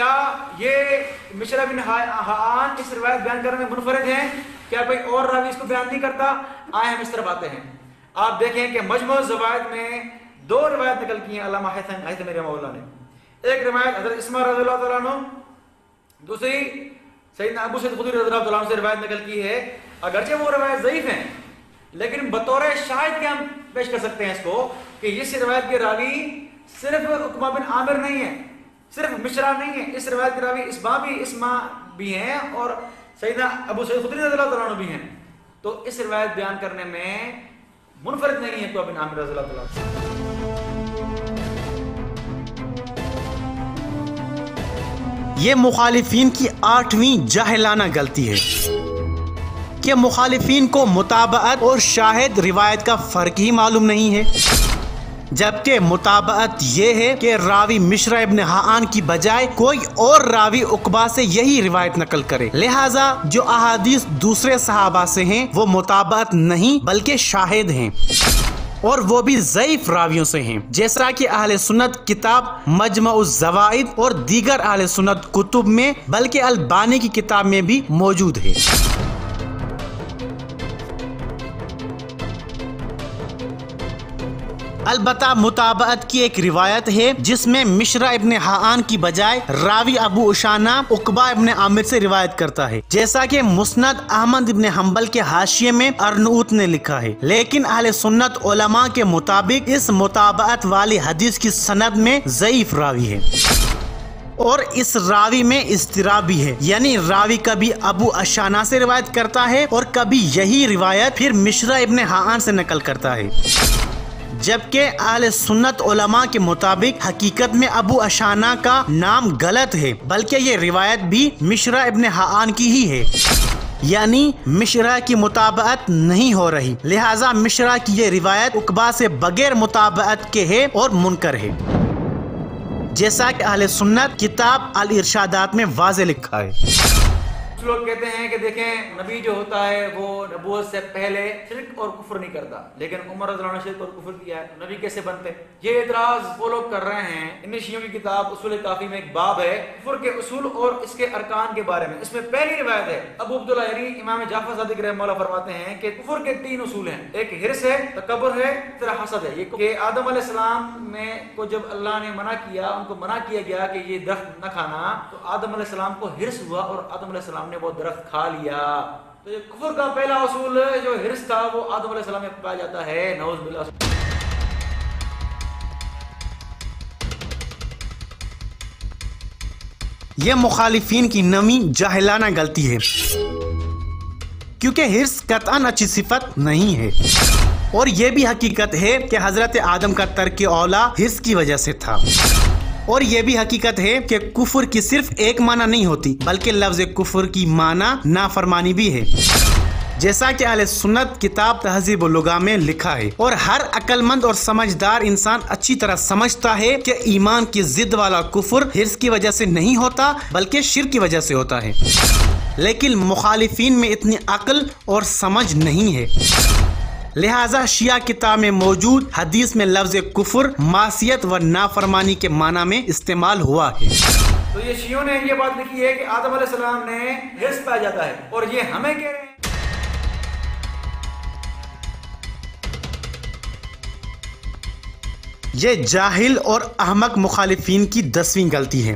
کیا یہ مشر بن حان اس روایت بیان کرنے میں منفرد ہیں؟ کیا کوئی اور راوی اس کو بیان نہیں کرتا؟ آئے ہم اس طرف آتے ہیں. آپ دیکھیں کہ مجموع الزوائد میں 2 روایت نقل کی ہیں علامہ حیثمی رحمہ اللہ نے. ایک روایت حضرت اسماعیل رضی اللہ تعالیٰ عنہ، دوسری سیدنا ابو سعید خدری رضی اللہ تعالیٰ عنہ سے روایت نقل کی ہے. اگرچہ وہ روایت ضعیف ہیں لیکن بطور شاہد کے ہم پیش کر سکتے ہیں اس کو کہ اس روایت کے راوی صرف عقبہ بن عامر نہیں ہے، صرف مشرا نہیں ہے. اس روایت کے راوی اسما بھی ہیں اور سیدنا ابو سعید خدری رضی اللہ تعالیٰ عنہ بھی ہیں. تو اس روایت بیان کرنے میں منفرد نہیں ہے عقبہ بن عامر رضی اللہ تعالیٰ عنہ. یہ مخالفین کی 8ویں جاہلانہ غلطی ہے کہ مخالفین کو متابعت اور شاہد روایت کا فرق ہی معلوم نہیں ہے، جبکہ متابعت یہ ہے کہ راوی مشر ابن حان کی بجائے کوئی اور راوی عقبہ سے یہی روایت نقل کرے. لہٰذا جو احادیث دوسرے صحابہ سے ہیں وہ متابعت نہیں بلکہ شاہد ہیں، اور وہ بھی ضعیف راویوں سے ہیں، جیسا کہ اہل سنت کتاب مجمع الزوائد اور دیگر اہل سنت کتب میں بلکہ البانی کی کتاب میں بھی موجود ہے. البتہ متابعت کی ایک روایت ہے جس میں مشر ابن حان کی بجائے راوی ابو عشانہ عقبہ ابن عامر سے روایت کرتا ہے، جیسا کہ مسند احمد ابن حنبل کے حاشیے میں ارنؤوط نے لکھا ہے. لیکن اہل سنت علماء کے مطابق اس متابعت والی حدیث کی سند میں ضعیف راوی ہے اور اس راوی میں اضطراب بھی ہے، یعنی راوی کبھی ابو عشانہ سے روایت کرتا ہے اور کبھی یہی روایت پھر مشر ابن حان سے نقل کرتا ہے، جبکہ اہل سنت علماء کے مطابق حقیقت میں ابو عشانہ کا نام غلط ہے، بلکہ یہ روایت بھی مشر ابن حان کی ہی ہے، یعنی مشرا کی متابعت نہیں ہو رہی. لہٰذا مشرا کی یہ روایت عقبہ سے بغیر متابعت کے ہے اور منکر ہے، جیسا کہ اہل سنت کتاب الارشادات میں واضح لکھا ہے. کچھ لوگ کہتے ہیں کہ دیکھیں نبی جو ہوتا ہے وہ نبوت سے پہلے شرک اور کفر نہیں کرتا، لیکن عمر رضی اللہ عنہ نے شرک اور کفر کیا ہے، نبی کیسے بنتے؟ یہ اعتراض وہ لوگ کر رہے ہیں. ان شیعوں کی کتاب اصول کافی میں ایک باب ہے کفر کے اصول اور اس کے ارکان کے بارے میں. اس میں پہلی روایت ہے ابو عبداللہ یعنی امام جعفر صادق رحمہ اللہ فرماتے ہیں کہ کفر کے 3 اصول ہیں، ایک حرص ہے، تکبر ہے، پھر حسد ہے. یہ کہ آدم علیہ السلام میں کو جب اللہ نے منع کیا، ان کو منع کیا گیا کہ یہ درخت نہ کھانا، تو آدم علیہ السلام کو حرص ہوا اور آدم علیہ السلام نے وہ درخت کھا لیا. تو یہ کفر کا پہلا اصول جو حرص تھا وہ آدم علیہ السلام میں پایا جاتا ہے، نعوذ باللہ. یہ مخالفین کی 9ویں جاہلانہ غلطی ہے، کیونکہ حرص قطعاً اچھی صفت نہیں ہے، اور یہ بھی حقیقت ہے کہ حضرت آدم کا ترک اولا حرص کی وجہ سے تھا. اور یہ بھی حقیقت ہے کہ کفر کی صرف ایک معنی نہیں ہوتی بلکہ لفظ کفر کی معنی نافرمانی بھی ہے، جیسا کہ اہل سنت کتاب تہذیب اللغہ میں لکھا ہے. اور ہر عقل مند اور سمجھدار انسان اچھی طرح سمجھتا ہے کہ ایمان کی ضد والا کفر حرص کی وجہ سے نہیں ہوتا بلکہ شرک کی وجہ سے ہوتا ہے، لیکن مخالفین میں اتنی عقل اور سمجھ نہیں ہے. لہٰذا شیعہ کتاب میں موجود حدیث میں لفظ کفر معصیت و نافرمانی کے معنی میں استعمال ہوا ہے. تو یہ شیعوں نے یہ بات لکھی ہے کہ آدم علیہ السلام نے حرص پایا جاتا ہے، اور یہ ہمیں کہہ رہے ہیں. یہ جاہل اور احمق مخالفین کی 10ویں غلطی ہے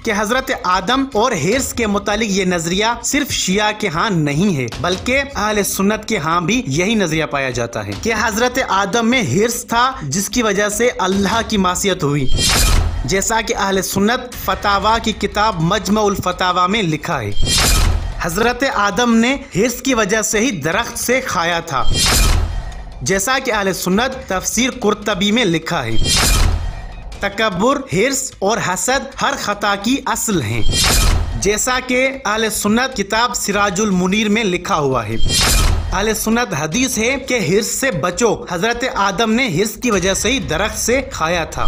کہ حضرت آدم اور حرص کے متعلق یہ نظریہ صرف شیعہ کے ہاں نہیں ہے بلکہ اہل سنت کے ہاں بھی یہی نظریہ پایا جاتا ہے کہ حضرت آدم میں حرص تھا جس کی وجہ سے اللہ کی معصیت ہوئی، جیسا کہ اہل سنت فتاوا کی کتاب مجمع الفتاوا میں لکھا ہے. حضرت آدم نے حرص کی وجہ سے ہی درخت سے کھایا تھا، جیسا کہ اہل سنت تفسیر قرطبی میں لکھا ہے. تکبر، حرص اور حسد ہر خطا کی اصل ہیں، جیسا کہ اہل سنت کتاب سراج المنیر میں لکھا ہوا ہے. اہل سنت حدیث ہے کہ حرص سے بچو، حضرت آدم نے حرص کی وجہ سے ہی درخت سے کھایا تھا.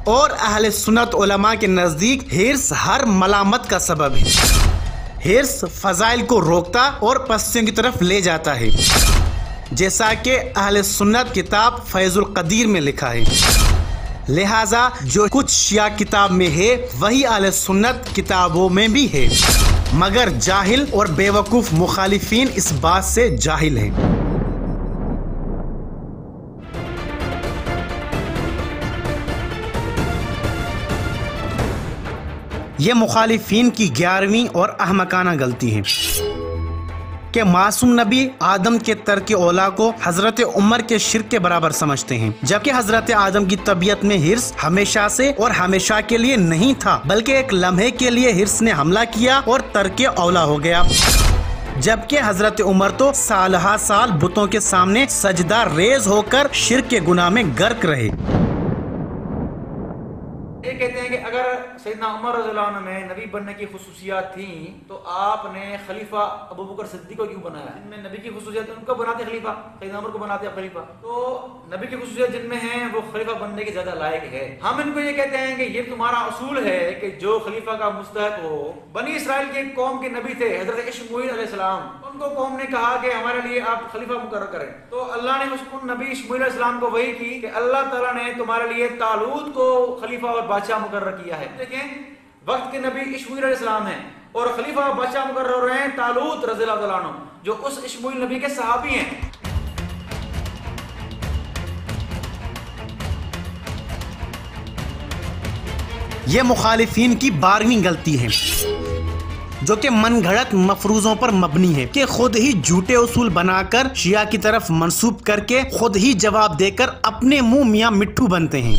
اور اہل سنت علماء کے نزدیک حرص ہر ملامت کا سبب ہے. حرص فضائل کو روکتا اور پستیوں کی طرف لے جاتا ہے، جیسا کہ اہل سنت کتاب فیض القدیر میں لکھا ہے. لہٰذا جو کچھ شیعہ کتاب میں ہے وہی اہل سنت کتابوں میں بھی ہے، مگر جاہل اور بیوقوف مخالفین اس بات سے جاہل ہیں۔ یہ مخالفین کی 11ویں اور احمقانہ غلطی ہے کہ معصوم نبی آدم کے ترک اولا کو حضرت عمر کے شرک کے برابر سمجھتے ہیں، جبکہ حضرت آدم کی طبیعت میں حرص ہمیشہ سے اور ہمیشہ کے لیے نہیں تھا، بلکہ ایک لمحے کے لیے حرص نے حملہ کیا اور ترک اولا ہو گیا، جبکہ حضرت عمر تو سالہ سال بتوں کے سامنے سجدہ ریز ہو کر شرک کے گناہ میں غرق رہے۔ یہ کہتے ہیں کہ اگر سیدنا عمر رضی اللہ عنہ میں نبی بننے کی خصوصیات تھیں تو آپ نے خلیفہ ابو بکر صدیق کو کیوں بنایا؟ جن میں نبی کی خصوصیات ان کو بناتے خلیفہ، سیدنا عمر کو بناتے خلیفہ، تو نبی کی خصوصیات جن میں ہیں وہ خلیفہ بننے کے زیادہ لائق ہے۔ ہم ان کو یہ کہتے ہیں کہ یہ تمہارا اصول ہے کہ جو خلیفہ کا مستحق ہو۔ بنی اسرائیل کے قوم کے نبی تھے حضرت اشمعیل علیہ السلام، ان کو قوم نے کہا کہ ہمارے لیے آپ خلیفہ مقرر کریں، تو اللہ نے ان نبی اشمعیل علیہ السلام کو وحی کی کہ اللہ تعالیٰ نے تمہارے لیے طالوت کو خلیفہ اور بادشاہ مقرر کیا ہے۔ دیکھیں وقت کے نبی اشمعیل علیہ السلام ہیں اور خلیفہ اور بادشاہ مقرر ہو رہے ہیں طالوت رضی اللہ عنہ، جو اس اشمعیل نبی کے صحابی ہیں۔ یہ مخالفین کی 12ویں غلطی ہے جو کہ من گھڑت مفروضوں پر مبنی ہے کہ خود ہی جھوٹے اصول بنا کر شیعہ کی طرف منسوب کر کے خود ہی جواب دے کر اپنے منہ میاں مٹھو بنتے ہیں۔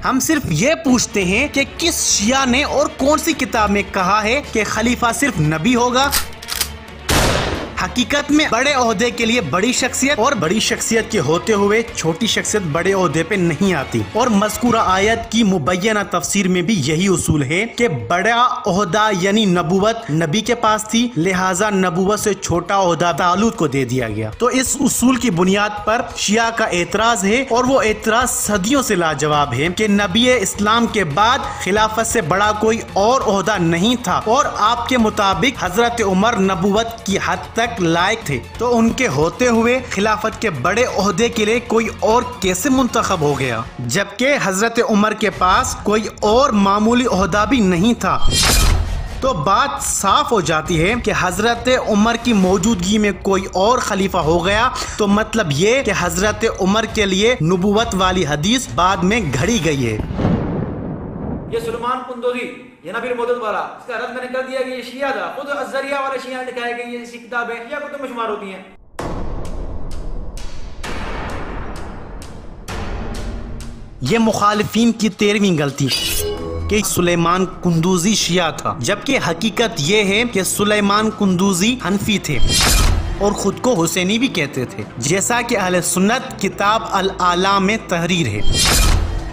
ہم صرف یہ پوچھتے ہیں کہ کس شیعہ نے اور کون سی کتاب میں کہا ہے کہ خلیفہ صرف نبی ہوگا؟ حقیقت میں بڑے عہدے کے لیے بڑی شخصیت اور بڑی شخصیت کے ہوتے ہوئے چھوٹی شخصیت بڑے عہدے پہ نہیں آتی، اور مذکورہ آیت کی مبینہ تفسیر میں بھی یہی اصول ہے کہ بڑا عہدہ یعنی نبوت نبی کے پاس تھی، لہٰذا نبوت سے چھوٹا عہدہ طالوت کو دے دیا گیا۔ تو اس اصول کی بنیاد پر شیعہ کا اعتراض ہے، اور وہ اعتراض صدیوں سے لاجواب ہے کہ نبی اسلام کے بعد خلافت سے بڑا کوئی اور عہدہ نہیں تھا، اور آپ کے مطابق حضرت عمر نبوت کی حد تک لائق تھے، تو ان کے ہوتے ہوئے خلافت کے بڑے عہدے کے لیے کوئی اور کیسے منتخب ہو گیا، جبکہ حضرت عمر کے پاس کوئی اور معمولی عہدہ بھی نہیں تھا؟ تو بات صاف ہو جاتی ہے کہ حضرت عمر کی موجودگی میں کوئی اور خلیفہ ہو گیا تو مطلب یہ کہ حضرت عمر کے لیے نبوت والی حدیث بعد میں گھڑی گئی ہے۔ یہ سلیمان قندوزی یہ نبی المدد والا، اس کا رد میں نے کر دیا کہ یہ شیعہ تھا، خود الزریہ والے شیعہ لکھائے گئے، یہ اسی کتابیں شیعہ کتب میں شمار ہوتی ہیں۔ یہ مخالفین کی 13ویں غلطی کہ سلیمان قندوزی شیعہ تھا، جبکہ حقیقت یہ ہے کہ سلیمان قندوزی حنفی تھے اور خود کو حسینی بھی کہتے تھے، جیسا کہ اہل سنت کتاب الاعلام میں تحریر ہے،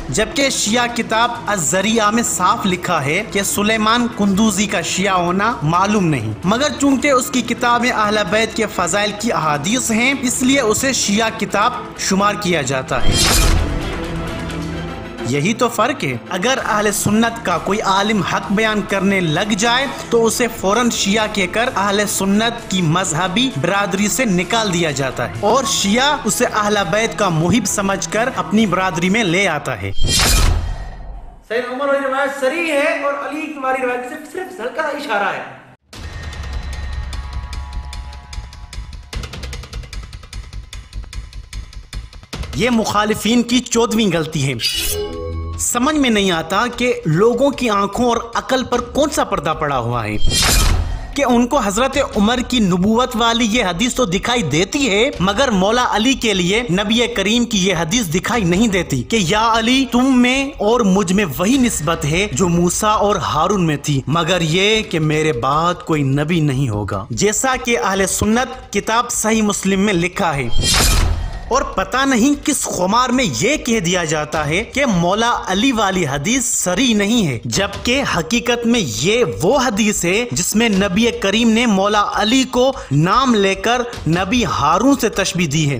جبکہ شیعہ کتاب الزریعہ میں صاف لکھا ہے کہ سلیمان قندوزی کا شیعہ ہونا معلوم نہیں، مگر چونکہ اس کی کتاب میں اہل بیت کے فضائل کی احادیث ہیں اس لیے اسے شیعہ کتاب شمار کیا جاتا ہے۔ یہی تو فرق ہے، اگر اہل سنت کا کوئی عالم حق بیان کرنے لگ جائے تو اسے فوراً شیعہ کہہ کر اہل سنت کی مذہبی برادری سے نکال دیا جاتا ہے، اور شیعہ اسے اہل بیت کا محب سمجھ کر اپنی برادری میں لے آتا ہے۔ سیدنا عمر والی روایت صریح ہے اور علی والی روایت صرف ہلکا اشارہ ہے۔ یہ مخالفین کی 14ویں غلطی ہے۔ سمجھ میں نہیں آتا کہ لوگوں کی آنکھوں اور عقل پر کون سا پردہ پڑا ہوا ہے کہ ان کو حضرت عمر کی نبوت والی یہ حدیث تو دکھائی دیتی ہے، مگر مولا علی کے لیے نبی کریم کی یہ حدیث دکھائی نہیں دیتی کہ یا علی تم میں اور مجھ میں وہی نسبت ہے جو موسیٰ اور ہارون میں تھی، مگر یہ کہ میرے بعد کوئی نبی نہیں ہوگا، جیسا کہ اہل سنت کتاب صحیح مسلم میں لکھا ہے۔ اور پتہ نہیں کس خمار میں یہ کہہ دیا جاتا ہے کہ مولا علی والی حدیث صریح نہیں ہے، جبکہ حقیقت میں یہ وہ حدیث ہے جس میں نبی کریم نے مولا علی کو نام لے کر نبی ہارون سے تشبیہ دی ہے۔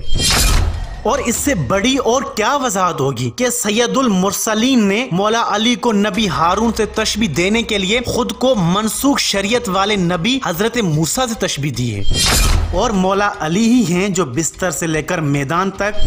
اور اس سے بڑی اور کیا وضاحت ہوگی کہ سید المرسلین نے مولا علی کو نبی ہارون سے تشبیہ دینے کے لیے خود کو منسوخ شریعت والے نبی حضرت موسیٰ سے تشبیہ دی ہے، اور مولا علی ہی ہیں جو بستر سے لے کر میدان تک